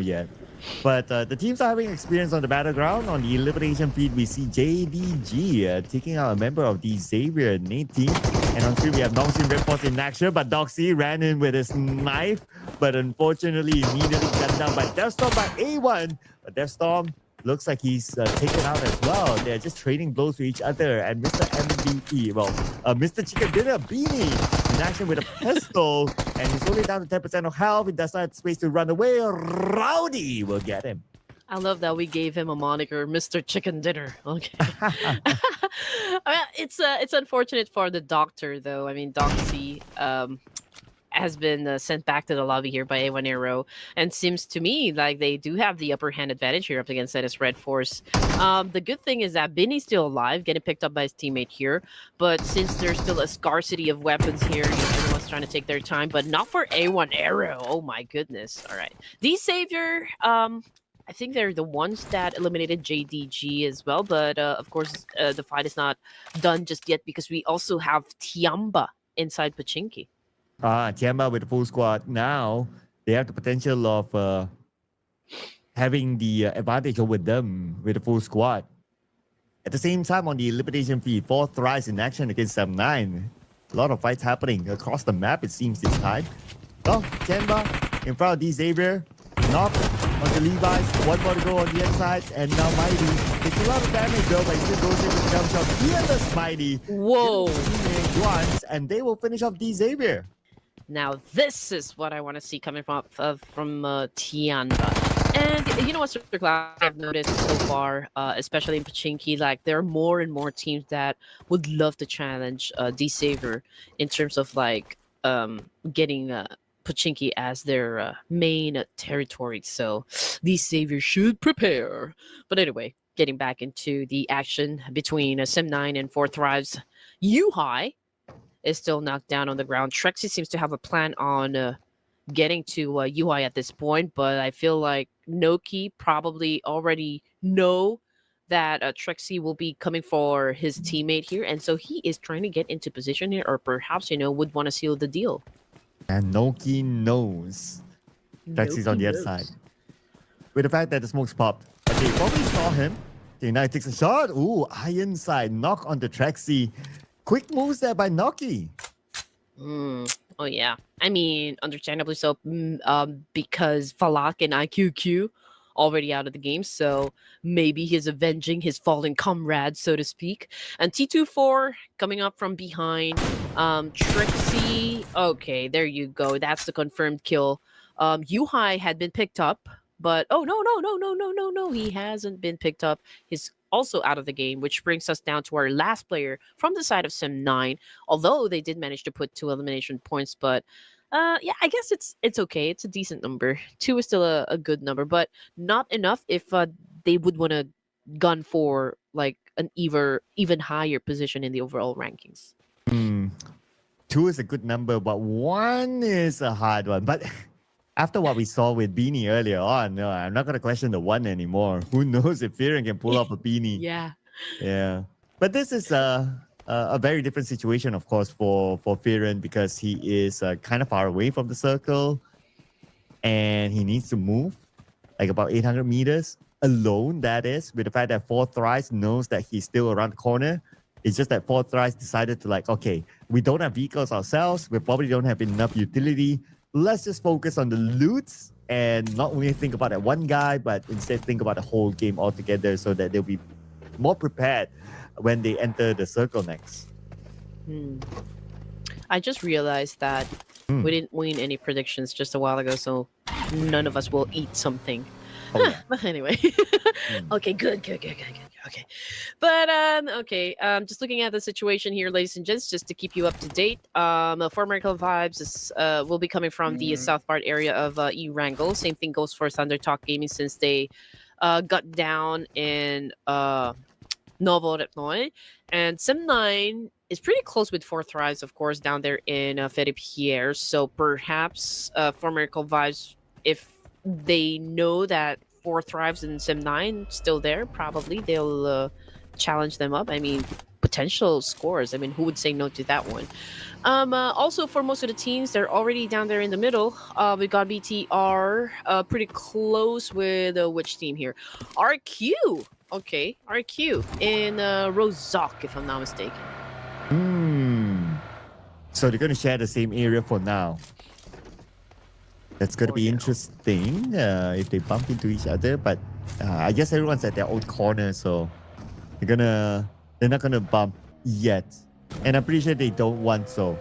yet. But the teams are having experience on the battleground. On the elimination feed, we see JDG taking out a member of the Xavier Nate team. And on screen, we have Nongxin Red Force in action, but Doxy ran in with his knife, but unfortunately immediately gunned down by Deathstorm by A1. But Deathstorm looks like he's taken out as well. They're just trading blows to each other. And Mr. MVP, Mr. Chicken Dinner Beanie in action with a pistol. And he's only down to 10% of health. He does not have space to run away. Rowdy will get him. I love that we gave him a moniker, Mr. Chicken Dinner. Okay. It's unfortunate for the doctor, though. I mean, Doxy has been sent back to the lobby here by A1 Arrow, and seems to me like they do have the upper hand advantage here up against Zetas Red Force. The good thing is that Binny's still alive, getting picked up by his teammate here, but since there's still a scarcity of weapons here, everyone's trying to take their time, but not for A1 Arrow. Oh my goodness. All right. The Savior, I think they're the ones that eliminated JDG as well, but of course the fight is not done just yet because we also have Tiamba inside Pachinki. Tiamba with the full squad. Now they have the potential of having the advantage over them with the full squad. At the same time, on the elimination feed, 4th Rise in action against M9. A lot of fights happening across the map, it seems, this time. Oh, Tiamba in front of D Xavier. Knock on the Levi's. One more to go on the other side. And now Mighty. It's a lot of damage though, but he still goes in with the jump shot. Fearless Mighty. Whoa. Once, and they will finish off D Xavier. Now this is what I want to see coming from Tianda. And you know what, Super Cloud, I've noticed so far, especially in Pachinki, like there are more and more teams that would love to challenge D Xavier in terms of like getting Pachinki as their main territory. So D Xavier should prepare. But anyway, getting back into the action between Sim9 and 4th Rise, Yuhai is still knocked down on the ground. Trexie seems to have a plan on getting to UI at this point, but I feel like Noki probably already know that Trexie will be coming for his teammate here, and so he is trying to get into position here, or perhaps, would want to seal the deal. And Noki knows Trexie's on the other side. With the fact that the smoke's popped. Okay, probably saw him. Okay, now he takes a shot. Ooh, iron side. Knock on the Trexie. Quick moves there by Noki. Oh, yeah. I mean, understandably so, because Falak and IQQ already out of the game, so maybe he's avenging his fallen comrade, so to speak. And T24 coming up from behind. Trixie. Okay, there you go. That's the confirmed kill. Yuhai had been picked up, but no. He hasn't been picked up. He's also out of the game, which brings us down to our last player from the side of Sim9. Although they did manage to put 2 elimination points, but yeah, I guess it's okay. It's a decent number. 2 is still a good number, but not enough if they would want to gun for like an even higher position in the overall rankings. 2 is a good number, but 1 is a hard one. But after what we saw with Beanie earlier on, no, I'm not going to question the 1 anymore. Who knows if Fearon can pull off a Beanie? Yeah. But this is a very different situation, of course, for Fearon, because he is kind of far away from the circle and he needs to move like about 800 meters alone, that is, with the fact that 4th Rise knows that he's still around the corner. It's just that 4th Rise decided to like, okay, we don't have vehicles ourselves. We probably don't have enough utility. Let's just focus on the loots and not only think about that one guy, but instead think about the whole game altogether so that they'll be more prepared when they enter the circle next. I just realized that we didn't win any predictions just a while ago, so none of us will eat something. But anyway, okay, good. Okay, but okay. Just looking at the situation here, ladies and gents, just to keep you up to date. For Miracle Vibes will be coming from the south part area of E-Wrangle. Same thing goes for Thunder Talk Gaming, since they got down in Novorotnoy, and Sim9 is pretty close with 4th Rise, of course, down there in Ferry-Pierre. So perhaps for Miracle Vibes, if they know that 4th Rise and Sim9 still there, probably they'll challenge them up. I mean, potential scores. I mean, who would say no to that one? Also, for most of the teams, they're already down there in the middle. We got BTR pretty close with which team here? RQ. Okay, RQ in Rozok, if I'm not mistaken. So they're going to share the same area for now. That's going to be interesting if they bump into each other. But I guess everyone's at their own corner, so they're not gonna bump yet. And I'm pretty sure they don't want so.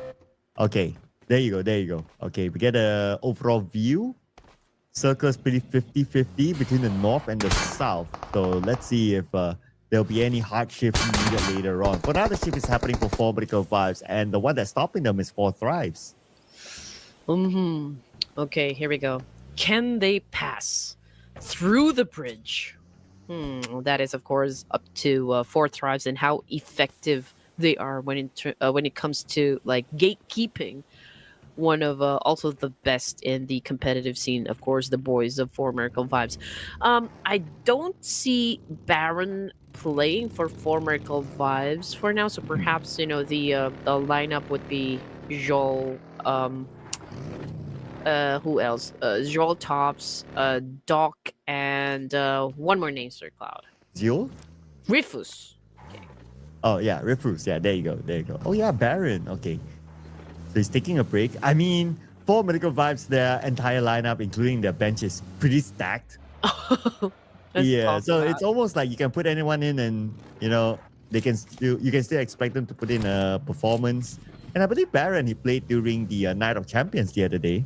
Okay, there you go. Okay, we get a overall view. Circle's pretty 50-50 between the north and the south. So let's see if there'll be any hard shift needed later on. For now, the shift is happening for 4 Medical Vibes, and the one that's stopping them is 4 Thrives. Okay, here we go. Can they pass through the bridge? That is, of course, up to 4 Thrives and how effective they are when it comes to like gatekeeping. One of also the best in the competitive scene, of course, the boys of 4 Miracle Vibes. I don't see Baron playing for 4 Miracle Vibes for now, so perhaps the lineup would be Joel. Who else? Joel Tops, Doc, and one more name, Sir Cloud. Zio? Rifus. Okay. Oh yeah, Rifus. Yeah, there you go. Oh yeah, Baron. Okay. So he's taking a break. I mean, 4 Medical Vibes, their entire lineup, including their bench, is pretty stacked. Yeah, so it's almost like you can put anyone in, and you can still expect them to put in a performance. And I believe Baron, he played during the Night of Champions the other day.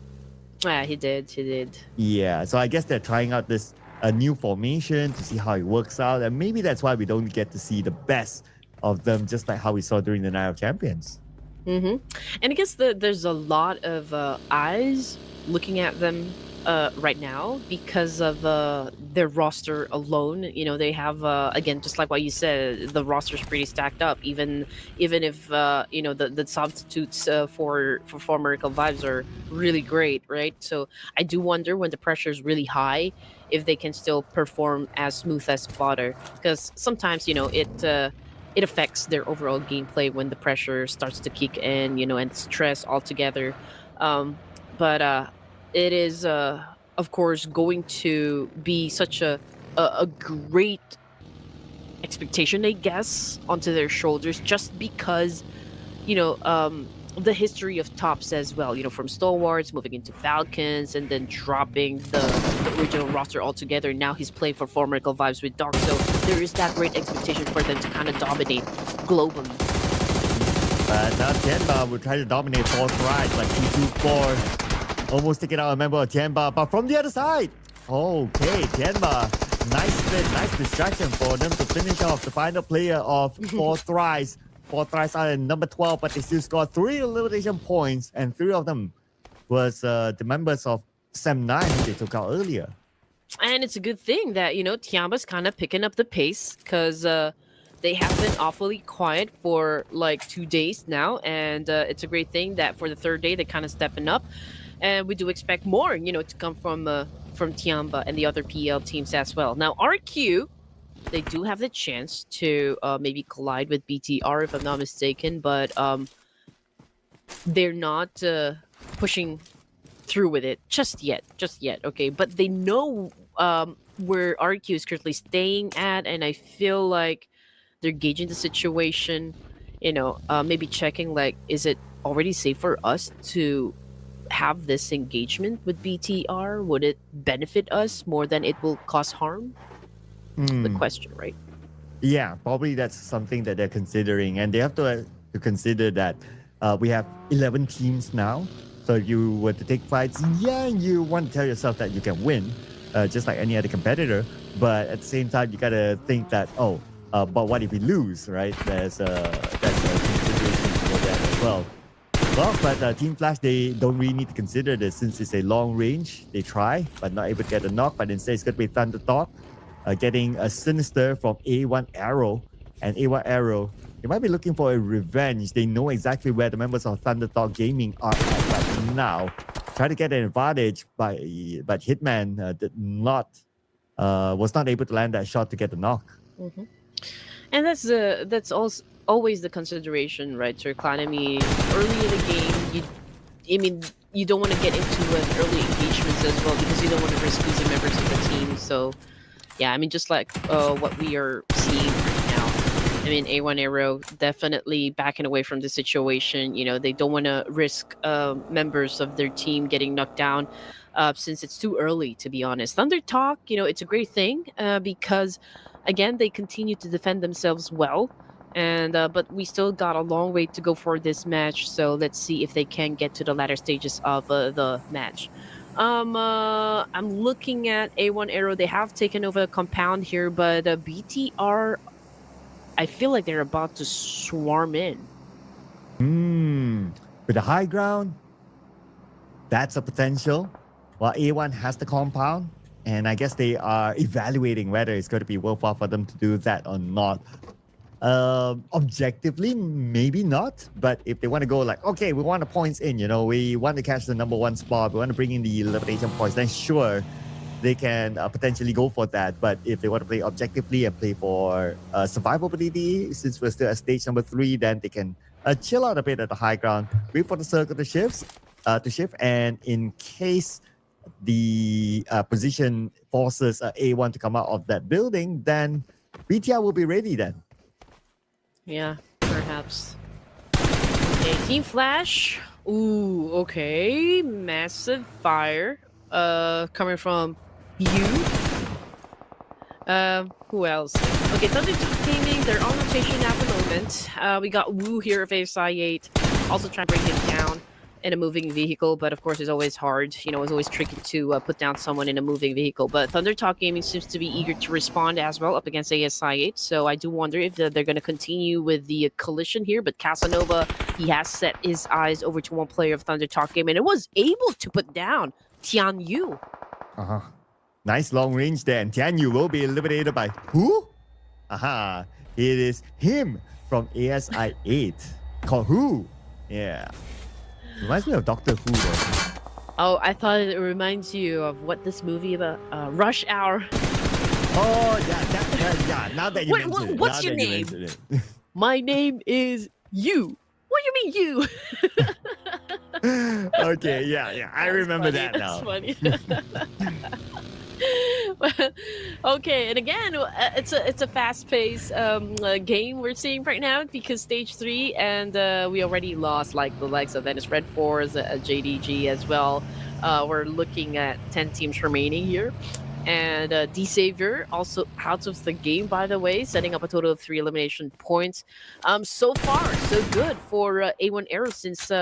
Yeah, he did. Yeah, so I guess they're trying out this new formation to see how it works out, and maybe that's why we don't get to see the best of them, just like how we saw during the Night of Champions. And I guess there's a lot of eyes looking at them right now because of their roster alone. They have again, just like what you said, the roster's pretty stacked up. Even if the substitutes for Miracle Vibes are really great, right? So I do wonder when the pressure is really high if they can still perform as smooth as butter, because sometimes it affects their overall gameplay when the pressure starts to kick in, and stress altogether. But it is, of course, going to be such a great expectation, I guess, onto their shoulders, just because, the history of Tops as well, from Stalwarts moving into Falcons and then dropping the original roster altogether. Now he's playing for 4 Miracle Vibes with Dark, so there is that great expectation for them to kind of dominate globally. But now Tianba will try to dominate 4 Thrives, like 2-2-4. Almost taking out a member of Tianba, but from the other side. Okay, Tianba. Nice fit, nice distraction for them to finish off the final player of 4 Thrives. 4 Thrives are in number 12, but they still scored 3 elimination points, and 3 of them was the members of Sem 9 who they took out earlier. And it's a good thing that, Tiamba's kind of picking up the pace, because they have been awfully quiet for like 2 days now, and it's a great thing that for the 3rd day they're kind of stepping up, and we do expect more, to come from Tiamba and the other PL teams as well. Now RQ, they do have the chance to maybe collide with BTR, if I'm not mistaken, but they're not pushing through with it just yet. Okay, but they know where RQ is currently staying at, and I feel like they're gauging the situation, maybe checking like, is it already safe for us to have this engagement with BTR? Would it benefit us more than it will cause harm? The question, right? Yeah, probably that's something that they're considering, and they have to consider that we have 11 teams now. So if you were to take fights, you want to tell yourself that you can win, just like any other competitor. But at the same time, you gotta think that, but what if we lose, right? That's a consideration for that as well. Well, but Team Flash, they don't really need to consider this since it's a long range. They try, but not able to get a knock. But instead, it's gonna be Thunder Talk. Getting a Sinister from A1 Arrow. And A1 Arrow, they might be looking for a revenge. They know exactly where the members of Thunder Talk Gaming are at right now. Try to get an advantage, but Hitman was not able to land that shot to get the knock. And that's always the consideration, right, Sir Clan? I mean, early in the game, you don't want to get into an early engagements as well because you don't want to risk losing members of the team. So, yeah, I mean, just like what we are seeing right now. I mean, A1 Aero definitely backing away from the situation. They don't want to risk members of their team getting knocked down since it's too early, to be honest. Thunder Talk, it's a great thing because, again, they continue to defend themselves well. And but we still got a long way to go for this match. So let's see if they can get to the latter stages of the match. I'm looking at A1 Aero. They have taken over a compound here, but BTR, I feel like they're about to swarm in. With the high ground, that's a potential. While A1 has the compound, and I guess they are evaluating whether it's going to be worthwhile for them to do that or not. Objectively, maybe not. But if they want to go like, okay, we want the points in, we want to catch the number 1 spot, we want to bring in the elimination points, then sure, they can potentially go for that. But if they want to play objectively and play for survivability, since we're still at stage number 3, then they can chill out a bit at the high ground, wait for the circle to shift, and in case the position forces A1 to come out of that building, then BTR will be ready then. Yeah, perhaps. Okay, Team Flash. Ooh, okay. Massive fire. Coming from you. Who else? Okay, Thunder Talk Gaming, they're on rotation at the moment. We got Woo here of ASI 8, also trying to bring him down in a moving vehicle, but of course it's always hard. It's always tricky to put down someone in a moving vehicle. But Thunder Talk Gaming seems to be eager to respond as well up against ASI 8. So I do wonder if they're going to continue with the collision here. But Casanova, he has set his eyes over to one player of Thunder Talk Gaming and was able to put down Tian Yu. Nice long range there. And Tian Yu will be eliminated by who? It is him from ASI 8. Called who? Yeah. Reminds me of Doctor Who though. Oh, I thought it reminds you of what this movie about? Rush Hour. Oh, yeah. Now that you mention it. What's your name? My name is you. What do you mean you? Okay, yeah. I remember that now. That's funny. Okay, and again, it's a fast-paced game we're seeing right now because stage 3, and we already lost like the likes of Venice Red Force, JDG as well. We're looking at 10 teams remaining here, and D Savior also out of the game, by the way, setting up a total of 3 elimination points. So far, so good for A1 Aero since.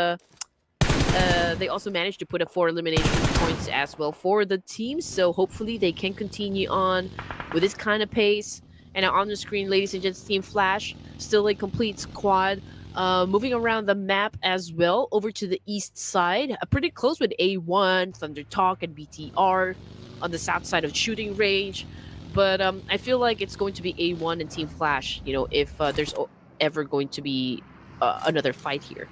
They also managed to put up 4 elimination points as well for the team, so hopefully they can continue on with this kind of pace. And on the screen, ladies and gents, Team Flash, still a complete squad, moving around the map as well, over to the east side, pretty close with A1, Thunder Talk, and BTR on the south side of shooting range. But I feel like it's going to be A1 and Team Flash, if there's ever going to be another fight here.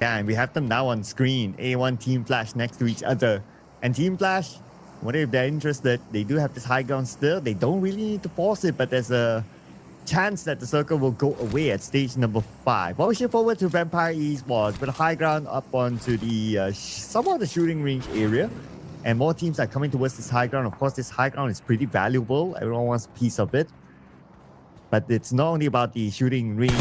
Yeah, and we have them now on screen. A1 Team Flash next to each other. And Team Flash, wonder if they're interested. They do have this high ground still. They don't really need to force it, but there's a chance that the circle will go away at stage number 5. While we shift forward to Vampire Esports with a high ground up onto the somewhat the shooting range area. And more teams are coming towards this high ground. Of course, this high ground is pretty valuable. Everyone wants a piece of it. But it's not only about the shooting range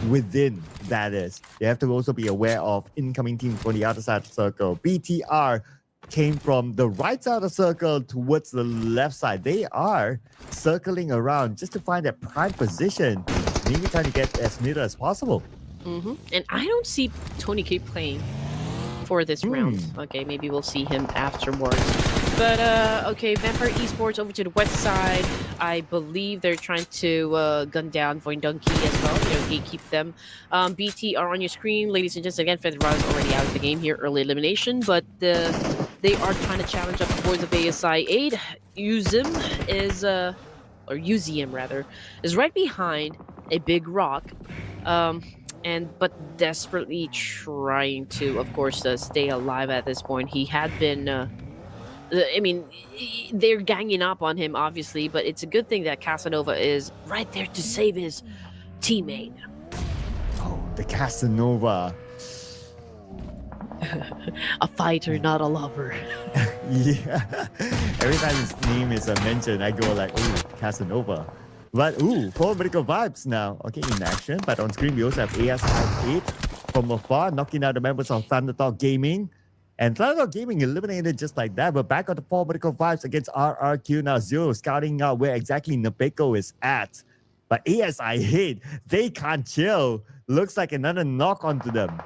within, that is. They have to also be aware of incoming teams on the other side of the circle. BTR came from the right side of the circle towards the left side. They are circling around just to find that prime position. Maybe trying to get as near as possible. And I don't see Tony K playing for this round. Okay, maybe we'll see him afterwards. But okay, Vampire Esports over to the west side. I believe they're trying to gun down Voindunky as well, gatekeep them. BT are on your screen, ladies and gents. Again, Federal is already out of the game here, early elimination, but they are trying to challenge up the boys of ASI 8. Uzim is, or Uzium rather, is right behind a big rock. But desperately trying to, of course, stay alive at this point. He had been, they're ganging up on him, obviously, but it's a good thing that Casanova is right there to save his teammate. the Casanova. A fighter, not a lover. Yeah. Every time his name is mentioned, I go like, ooh, Casanova. But ooh, full medical vibes now. Okay, in action. But on screen, we also have AS58 from afar, knocking out the members of Thunderdog Gaming. And Thunderdog Gaming eliminated just like that. We're back on the full medical vibes against RRQ now. Zero scouting out where exactly Nepeko is at. But ASI8, they can't chill. Looks like another knock onto them.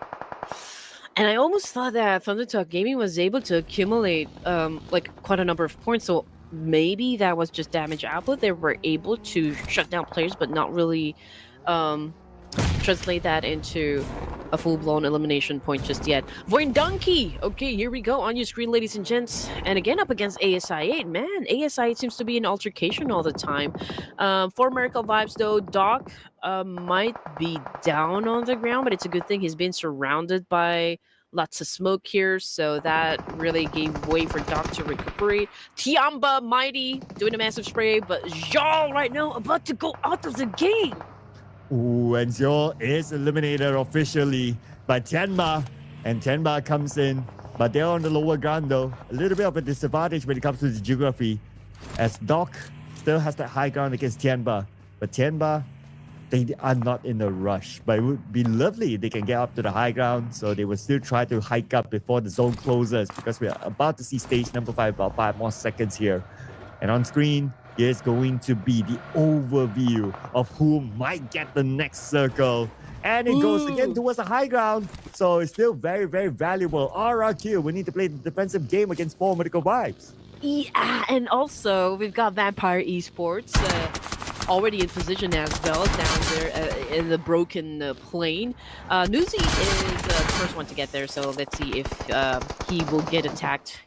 And I almost thought that Thundertalk Gaming was able to accumulate like quite a number of points. So maybe that was just damage output. They were able to shut down players, but not really translate that into a full-blown elimination point just yet. Voin Donkey! Okay, here we go on your screen, ladies and gents. And again, up against ASI8. Man, ASI8 seems to be in altercation all the time. For Miracle Vibes, though, Doc might be down on the ground, but it's a good thing he's been surrounded by lots of smoke here, so that really gave way for Doc to recuperate. Tiamba, Mighty, doing a massive spray, but Zhao right now about to go out of the game. Ooh, and Zhou is eliminated officially by Tianma. And Tianma comes in, but they're on the lower ground though. A little bit of a disadvantage when it comes to the geography, as Doc still has that high ground against Tianma. But Tianma, they are not in a rush. But it would be lovely if they can get up to the high ground, so they will still try to hike up before the zone closes, because we are about to see stage number 5, about 5 more seconds here. And on screen, is going to be the overview of who might get the next circle. And it goes again towards the high ground. So it's still very, very valuable. RRQ, we need to play the defensive game against Full Medical Vibes. Yeah, and also we've got Vampire Esports already in position as well down there in the broken plane. Newsy is the first one to get there, so let's see if he will get attacked,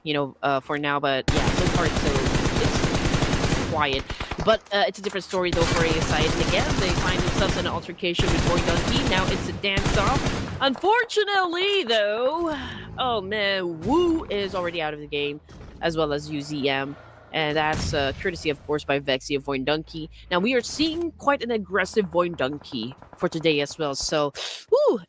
for now. But yeah, so far it's quiet. But it's a different story though for ASI. And again, they find themselves in an altercation with Boy Donkey. Now it's a dance-off. Unfortunately though, oh man, Wu is already out of the game, as well as UZM. And that's courtesy, of course, by Vexy of Voin Donkey. Now, we are seeing quite an aggressive Voin Donkey for today as well. So,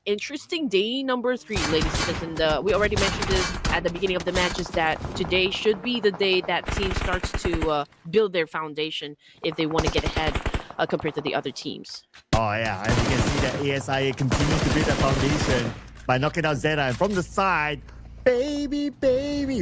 interesting day number 3, ladies and gentlemen. And we already mentioned this at the beginning of the match, is that today should be the day that team starts to build their foundation if they want to get ahead compared to the other teams. Oh, yeah. And you can see that ASI continues to build that foundation by knocking out Zeta. And from the side, baby,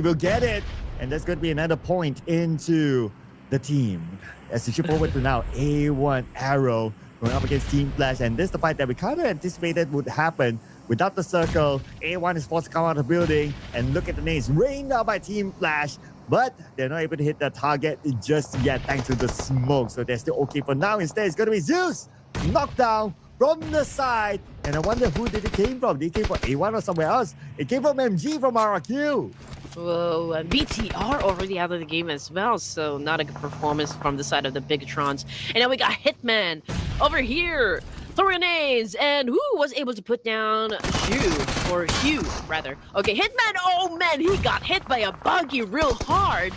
we'll get it. And that's going to be another point into the team. As we shift forward to now, A1 Arrow going up against Team Flash. And this is the fight that we kind of anticipated would happen. Without the circle, A1 is forced to come out of the building. And look at the nades rained out by Team Flash. But they're not able to hit the target just yet thanks to the smoke. So they're still okay for now. Instead, it's going to be Zeus knocked down from the side. And I wonder who did it came from. Did it came from A1 or somewhere else? It came from MG from RRQ. Whoa, and BTR already out of the game as well, so not a good performance from the side of the Bigatrons. And now we got Hitman over here, throwing A's, and who was able to put down Hugh, rather. Okay, Hitman, oh man, he got hit by a buggy real hard.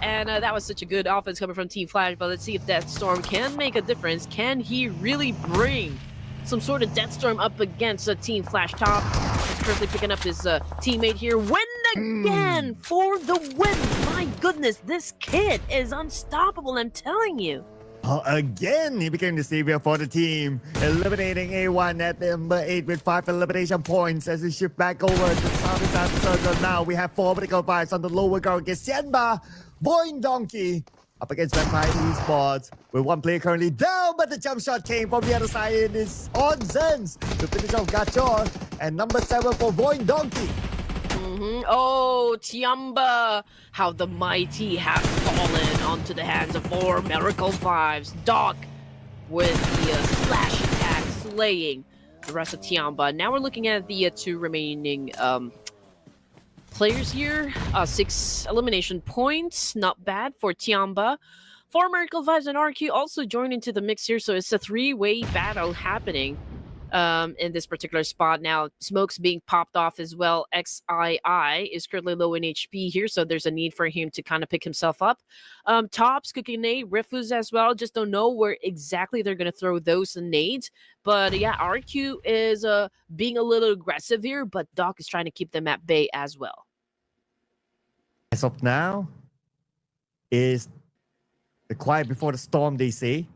And that was such a good offense coming from Team Flash, but let's see if that Storm can make a difference. Can he really bring some sort of Death Storm up against a Team Flash top? He's currently picking up his teammate here. Win again for the win. My goodness, this kid is unstoppable, I'm telling you. Again, he became the savior for the team, eliminating A1 at number 8 with 5 elimination points as we shift back over to the southern side of the circle. Now we have 4 medical vibes on the lower ground against Xianba, Voin Donkey, up against Vampire Esports, with 1 player currently down, but the jump shot came from the other side. It is on Zenz to finish off Gachor, and number 7 for Voin Donkey. Oh, Tiamba, how the mighty have fallen onto the hands of 4 Miracle Vibes. Doc with the slash attack, slaying the rest of Tiamba. Now we're looking at the 2 remaining players here. 6 elimination points, not bad for Tiamba. 4 Miracle Vibes and RQ also joined into the mix here, so it's a 3-way battle happening. in this particular spot. Now, Smoke's being popped off as well. XII is currently low in HP here, so there's a need for him to kind of pick himself up. Tops, Cooking Nade, Rifus as well. Just don't know where exactly they're going to throw those nades. But yeah, RQ is being a little aggressive here, but Doc is trying to keep them at bay as well. As of now, is the quiet before the storm, they say.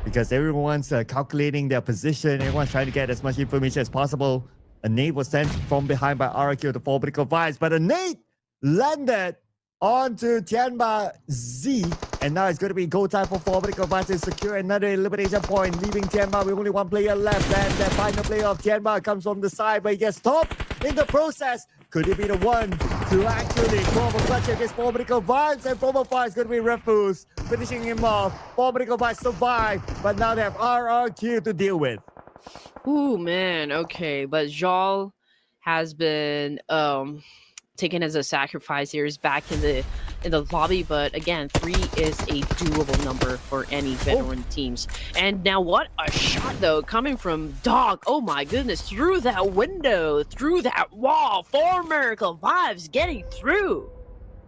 Because everyone's calculating their position. Everyone's trying to get as much information as possible. A nade was sent from behind by RQ to fall Vertical Vibes, but a nade landed onto Tianba Z. And now it's going to be go time for fall Vertical Vibes to secure another elimination point, leaving Tianba with only one player left. And the final player of Tianba comes from the side, but he gets stopped in the process. Could he be the one to actually form a clutch against fall Vertical Vibes? And Former 5 is going to be Refuse, finishing him off. Fall Vertical Vibes survive, but now they have RRQ to deal with. Ooh, man. Okay, but Jal has been taken as a sacrifice here. Is back in the lobby, but again, 3 is a doable number for any veteran teams. And now what a shot though, coming from Dog. Oh my goodness, through that window, through that wall. 4 Miracle Vibes getting through.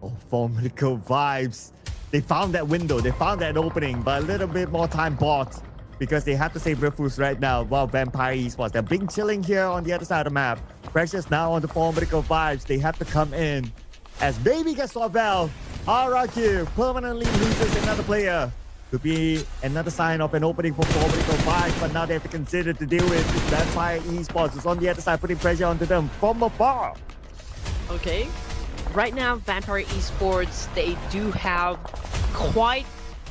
Oh, 4 Miracle Vibes. They found that window, they found that opening, but a little bit more time bought because they have to save Refuse right now while Vampire Esports. They're being chilling here on the other side of the map. Pressure's now on the 4 Miracle Vibes. They have to come in as Baby gets Sorvel. RRQ permanently loses another player. Could be another sign of an opening for 4 Miracle Vibes, but now they have to consider to deal with Vampire Esports, who's on the other side, putting pressure onto them from afar. Okay. Right now, Vampire Esports, they do have quite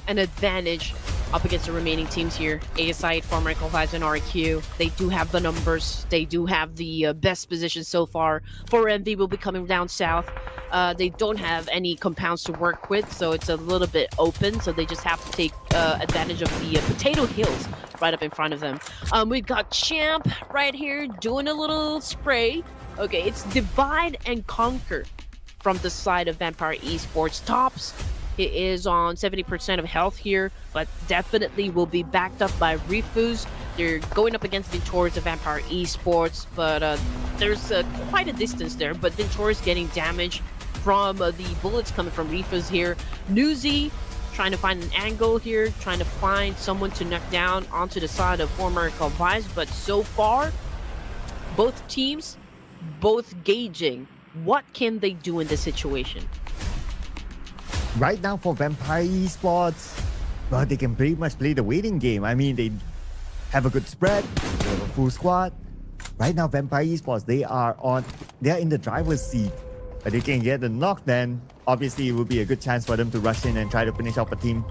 an advantage up against the remaining teams here. ASI, 4 Miracle Vibes, and RQ. They do have the numbers. They do have the best position so far. 4MV will be coming down south. They don't have any compounds to work with, so it's a little bit open. So they just have to take advantage of the potato hills right up in front of them. We've got Champ right here doing a little spray. Okay, it's divide and conquer from the side of Vampire Esports. Tops, he is on 70% of health here, but definitely will be backed up by Refuse. They're going up against Ventoris of Vampire Esports, but there's quite a distance there, but Ventoris getting damaged from the bullets coming from Refuse here. Newsy trying to find an angle here, trying to find someone to knock down onto the side of 4 Miracle Vibes, but so far, both teams, both gauging what can they do in this situation. Right now for Vampire Esports, well, they can pretty much play the waiting game. I mean, they have a good spread, they have a full squad. Right now, Vampire Esports, they are in the driver's seat. But they can get the knock, then obviously it will be a good chance for them to rush in and try to finish off a team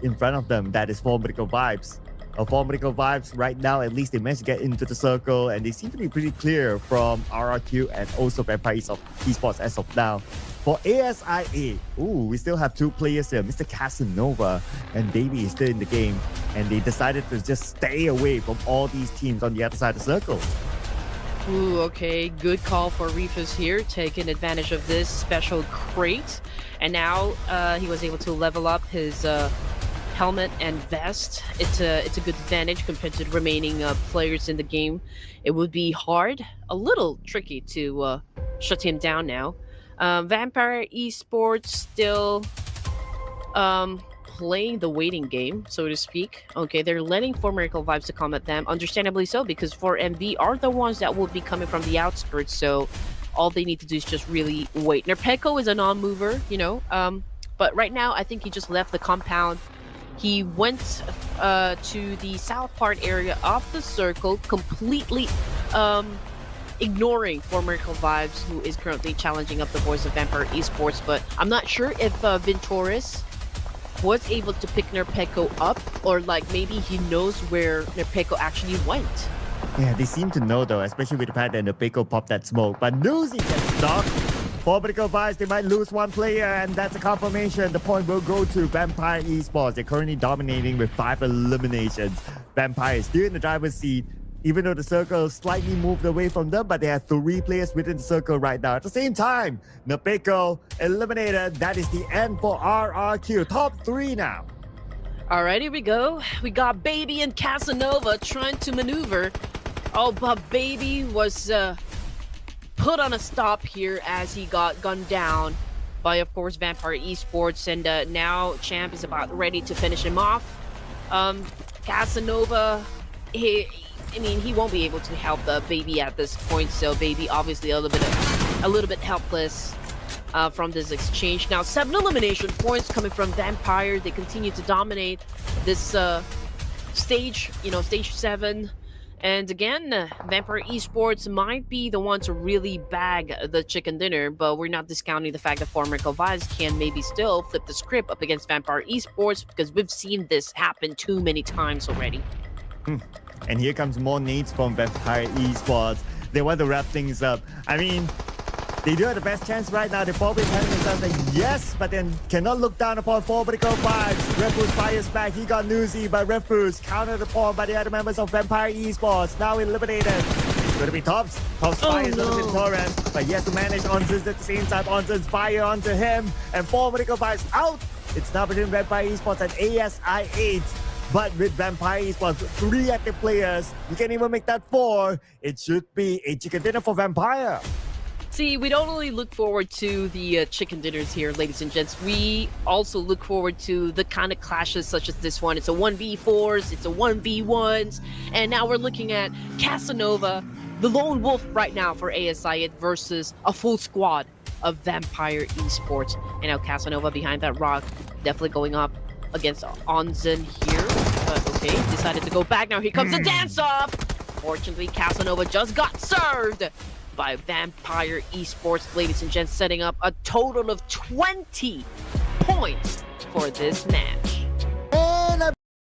in front of them. That is 4 Miracle Vibes. 4 Miracle Vibes right now, at least they managed to get into the circle, and they seem to be pretty clear from RRQ and also Vampire Esports as of now. For ASIA, we still have 2 players here. Mr. Casanova and Baby is still in the game, and they decided to just stay away from all these teams on the other side of the circle. Ooh, okay, good call for Refus here, taking advantage of this special crate. And now he was able to level up his helmet and vest. It's a good advantage compared to the remaining players in the game. It would be hard, a little tricky to shut him down now. Vampire Esports still playing the waiting game, so to speak. Okay, they're letting 4 Miracle Vibes to come at them, understandably so, because 4MV are the ones that will be coming from the outskirts, so all they need to do is just really wait. Nerpeko is a non-mover, you know, but right now I think he just left the compound. He went to the south part area of the circle, completely ignoring 4 Miracle Vibes, who is currently challenging up the voice of Vampire Esports. But I'm not sure if Ventoris was able to pick Nerpeko up, or like maybe he knows where Nerpeko actually went. Yeah, they seem to know though, especially with the fact that Nerpeko popped that smoke. But Newsy gets knocked. 4 Miracle Vibes, they might lose 1 player, and that's a confirmation. The point will go to Vampire Esports. They're currently dominating with 5 eliminations. Vampire is still in the driver's seat, even though the circle slightly moved away from them, but they have 3 players within the circle right now. At the same time, Nerpeko eliminated. That is the end for RRQ. Top 3 now. All right, here we go. We got Baby and Casanova trying to maneuver. Oh, but Baby was put on a stop here as he got gunned down by, of course, Vampire Esports, and now Champ is about ready to finish him off. Casanova, he won't be able to help the Baby at this point, so Baby obviously a little bit helpless from this exchange. Now 7 elimination points coming from Vampire. They continue to dominate this stage, stage 7. And again, Vampire Esports might be the one to really bag the chicken dinner, but we're not discounting the fact that former Kovacs can maybe still flip the script up against Vampire Esports, because we've seen this happen too many times already. And here comes more nades from Vampire Esports. They want to wrap things up. I mean, they do have the best chance right now. They're probably telling themselves like, yes, but then cannot look down upon Forbidical Vibes. Refus fires back. He got newsy, but Refus countered upon by the other members of Vampire Esports. Now eliminated. It's going to be Tops. Tops fires onto Torrent, but he has to manage Onzens at the same time. Onzens fire onto him, and Forbidical Vibes out. It's now between Vampire Esports and ASI8. But with Vampire Esports, 3 active players, you can even make that 4. It should be a chicken dinner for Vampire. See, we don't only look forward to the chicken dinners here, ladies and gents. We also look forward to the kind of clashes such as this one. It's a 1v4s, it's a 1v1s, and now we're looking at Casanova, the lone wolf right now for ASI versus a full squad of Vampire Esports. And now Casanova behind that rock, definitely going up against Onzen here. But okay, decided to go back. Now here comes the dance-off! Fortunately, Casanova just got served by Vampire Esports, ladies and gents, setting up a total of 20 points for this match.